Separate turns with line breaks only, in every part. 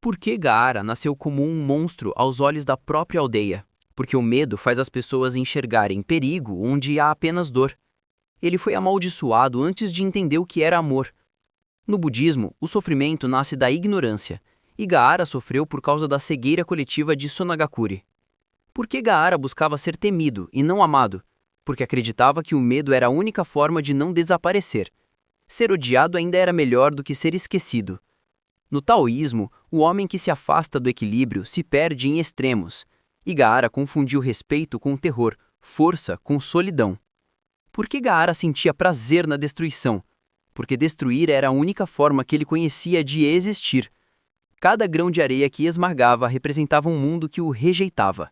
Por que Gaara nasceu como um monstro aos olhos da própria aldeia? Porque o medo faz as pessoas enxergarem perigo onde há apenas dor. Ele foi amaldiçoado antes de entender o que era amor. No budismo, o sofrimento nasce da ignorância, e Gaara sofreu por causa da cegueira coletiva de Sonagakure. Por que Gaara buscava ser temido e não amado? Porque acreditava que o medo era a única forma de não desaparecer. Ser odiado ainda era melhor do que ser esquecido. No taoísmo, o homem que se afasta do equilíbrio se perde em extremos, e Gaara confundiu respeito com terror, força com solidão. Por que Gaara sentia prazer na destruição? Porque destruir era a única forma que ele conhecia de existir. Cada grão de areia que esmagava representava um mundo que o rejeitava.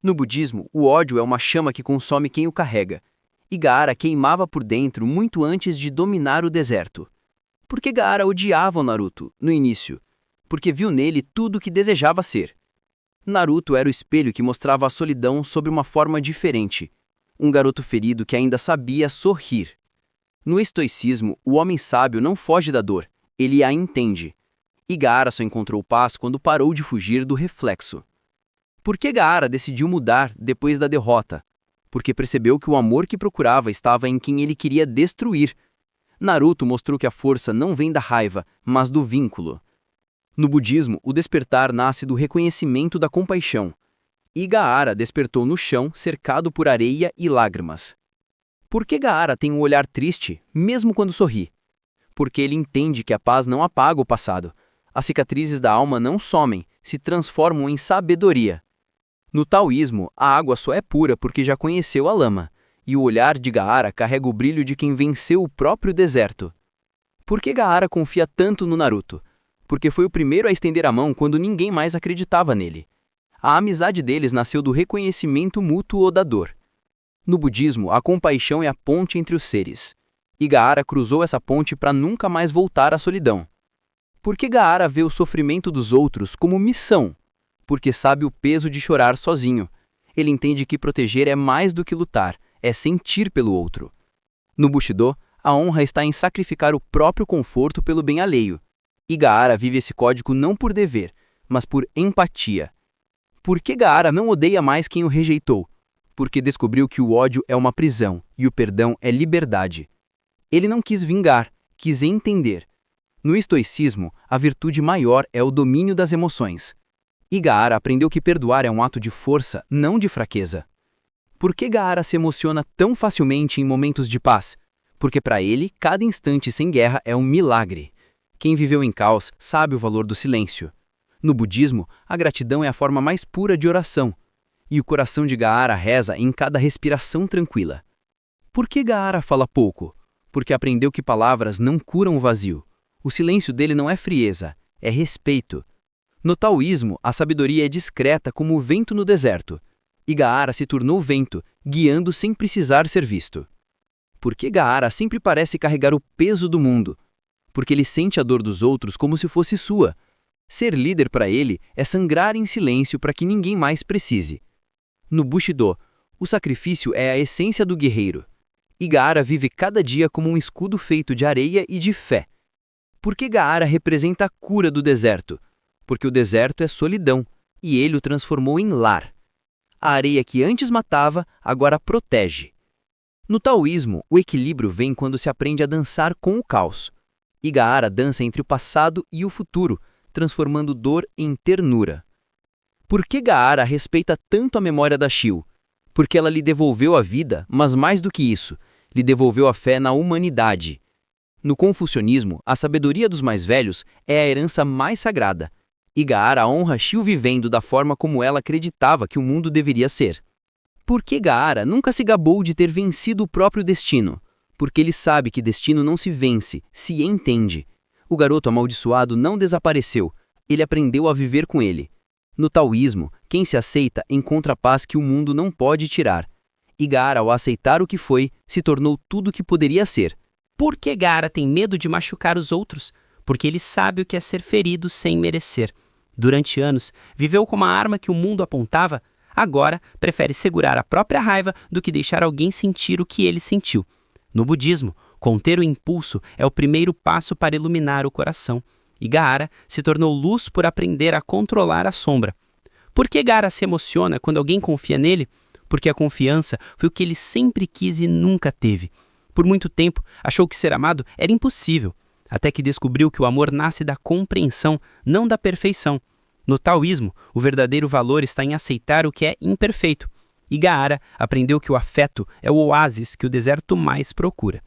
No budismo, o ódio é uma chama que consome quem o carrega, e Gaara queimava por dentro muito antes de dominar o deserto. Por que Gaara odiava o Naruto, no início? Porque viu nele tudo o que desejava ser. Naruto era o espelho que mostrava a solidão sob uma forma diferente. Um garoto ferido que ainda sabia sorrir. No estoicismo, o homem sábio não foge da dor, ele a entende. E Gaara só encontrou paz quando parou de fugir do reflexo. Por que Gaara decidiu mudar depois da derrota? Porque percebeu que o amor que procurava estava em quem ele queria destruir. Naruto mostrou que a força não vem da raiva, mas do vínculo. No budismo, o despertar nasce do reconhecimento da compaixão. E Gaara despertou no chão, cercado por areia e lágrimas. Por que Gaara tem um olhar triste, mesmo quando sorri? Porque ele entende que a paz não apaga o passado. As cicatrizes da alma não somem, se transformam em sabedoria. No taoísmo, a água só é pura porque já conheceu a lama. E o olhar de Gaara carrega o brilho de quem venceu o próprio deserto. Por que Gaara confia tanto no Naruto? Porque foi o primeiro a estender a mão quando ninguém mais acreditava nele. A amizade deles nasceu do reconhecimento mútuo da dor. No budismo, a compaixão é a ponte entre os seres. E Gaara cruzou essa ponte para nunca mais voltar à solidão. Por que Gaara vê o sofrimento dos outros como missão? Porque sabe o peso de chorar sozinho. Ele entende que proteger é mais do que lutar. É sentir pelo outro. No Bushido, a honra está em sacrificar o próprio conforto pelo bem alheio. E Gaara vive esse código não por dever, mas por empatia. Por que Gaara não odeia mais quem o rejeitou? Porque descobriu que o ódio é uma prisão e o perdão é liberdade. Ele não quis vingar, quis entender. No estoicismo, a virtude maior é o domínio das emoções. E Gaara aprendeu que perdoar é um ato de força, não de fraqueza. Por que Gaara se emociona tão facilmente em momentos de paz? Porque para ele, cada instante sem guerra é um milagre. Quem viveu em caos sabe o valor do silêncio. No budismo, a gratidão é a forma mais pura de oração. E o coração de Gaara reza em cada respiração tranquila. Por que Gaara fala pouco? Porque aprendeu que palavras não curam o vazio. O silêncio dele não é frieza, é respeito. No taoísmo, a sabedoria é discreta como o vento no deserto. E Gaara se tornou vento, guiando sem precisar ser visto. Por que Gaara sempre parece carregar o peso do mundo? Porque ele sente a dor dos outros como se fosse sua. Ser líder para ele é sangrar em silêncio para que ninguém mais precise. No Bushido, o sacrifício é a essência do guerreiro. E Gaara vive cada dia como um escudo feito de areia e de fé. Por que Gaara representa a cura do deserto? Porque o deserto é solidão, e ele o transformou em lar. A areia que antes matava, agora protege. No taoísmo, o equilíbrio vem quando se aprende a dançar com o caos. E Gaara dança entre o passado e o futuro, transformando dor em ternura. Por que Gaara respeita tanto a memória da Shio? Porque ela lhe devolveu a vida, mas mais do que isso, lhe devolveu a fé na humanidade. No confucionismo, a sabedoria dos mais velhos é a herança mais sagrada. E Gaara honra Shio vivendo da forma como ela acreditava que o mundo deveria ser. Por que Gaara nunca se gabou de ter vencido o próprio destino? Porque ele sabe que destino não se vence, se entende. O garoto amaldiçoado não desapareceu, ele aprendeu a viver com ele. No taoísmo, quem se aceita encontra a paz que o mundo não pode tirar. E Gaara, ao aceitar o que foi, se tornou tudo o que poderia ser.
Por que Gaara tem medo de machucar os outros? Porque ele sabe o que é ser ferido sem merecer. Durante anos, viveu como a arma que o mundo apontava. Agora, prefere segurar a própria raiva do que deixar alguém sentir o que ele sentiu. No budismo, conter o impulso é o primeiro passo para iluminar o coração. e Gaara se tornou luz por aprender a controlar a sombra. Por que Gaara se emociona quando alguém confia nele? Porque a confiança foi o que ele sempre quis e nunca teve. Por muito tempo, achou que ser amado era impossível, até que descobriu que o amor nasce da compreensão, não da perfeição. No taoísmo, o verdadeiro valor está em aceitar o que é imperfeito. E Gaara aprendeu que o afeto é o oásis que o deserto mais procura.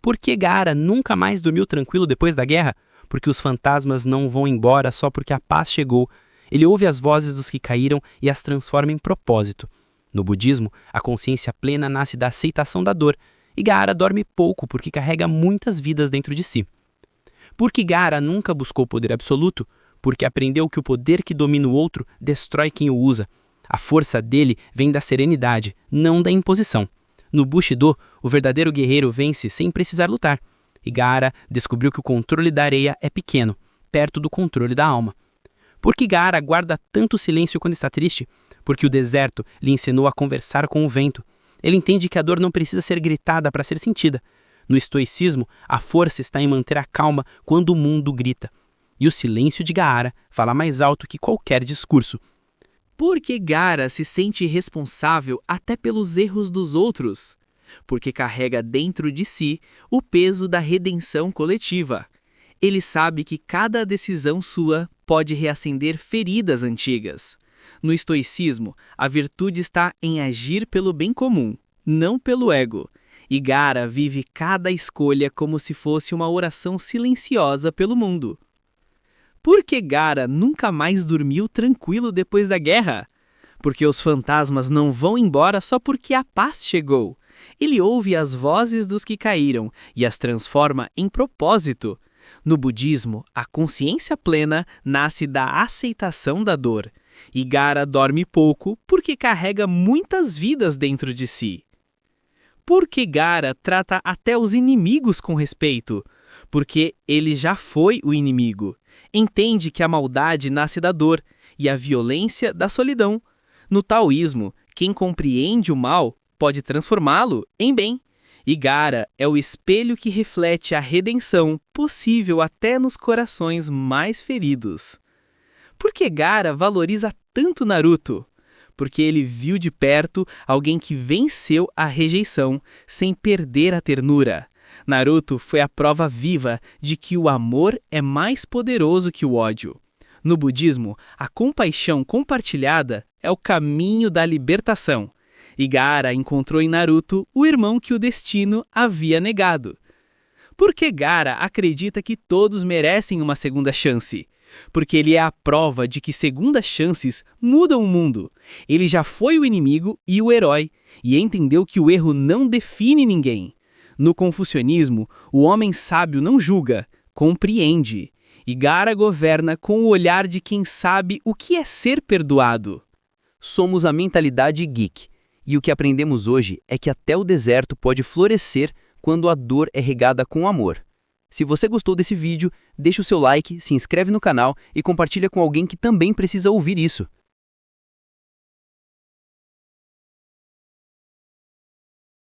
Por que Gaara nunca mais dormiu tranquilo depois da guerra? Porque os fantasmas não vão embora só porque a paz chegou. Ele ouve as vozes dos que caíram e as transforma em propósito. No budismo, a consciência plena nasce da aceitação da dor, e Gaara dorme pouco porque carrega muitas vidas dentro de si. Por que Gaara nunca buscou poder absoluto? Porque aprendeu que o poder que domina o outro destrói quem o usa. A força dele vem da serenidade, não da imposição. No Bushido, o verdadeiro guerreiro vence sem precisar lutar. E Gaara descobriu que o controle da areia é pequeno, perto do controle da alma. Por que Gaara guarda tanto silêncio quando está triste? Porque o deserto lhe ensinou a conversar com o vento. Ele entende que a dor não precisa ser gritada para ser sentida. No estoicismo, a força está em manter a calma quando o mundo grita. E o silêncio de Gaara fala mais alto que qualquer discurso.
Porque Gaara se sente responsável até pelos erros dos outros. Porque carrega dentro de si o peso da redenção coletiva. Ele sabe que cada decisão sua pode reacender feridas antigas. No estoicismo, a virtude está em agir pelo bem comum, não pelo ego. E Gaara vive cada escolha como se fosse uma oração silenciosa pelo mundo. Por que Gaara nunca mais dormiu tranquilo depois da guerra? Porque os fantasmas não vão embora só porque a paz chegou. Ele ouve as vozes dos que caíram e as transforma em propósito. No budismo, a consciência plena nasce da aceitação da dor. E Gaara dorme pouco porque carrega muitas vidas dentro de si. Por que Gaara trata até os inimigos com respeito? Porque ele já foi o inimigo. Entende que a maldade nasce da dor e a violência da solidão. No taoísmo, quem compreende o mal pode transformá-lo em bem. E Gaara é o espelho que reflete a redenção possível até nos corações mais feridos. Por que Gaara valoriza tanto Naruto? Porque ele viu de perto alguém que venceu a rejeição sem perder a ternura. Naruto foi a prova viva de que o amor é mais poderoso que o ódio. No budismo, a compaixão compartilhada é o caminho da libertação. E Gaara encontrou em Naruto o irmão que o destino havia negado. Por que Gaara acredita que todos merecem uma segunda chance? Porque ele é a prova de que segundas chances mudam o mundo. Ele já foi o inimigo e o herói, e entendeu que o erro não define ninguém. No confucionismo, o homem sábio não julga, compreende. E Gaara governa com o olhar de quem sabe o que é ser perdoado.
Somos a mentalidade geek, e o que aprendemos hoje é que até o deserto pode florescer quando a dor é regada com amor. Se você gostou desse vídeo, deixa o seu like, se inscreve no canal e compartilha com alguém que também precisa ouvir isso.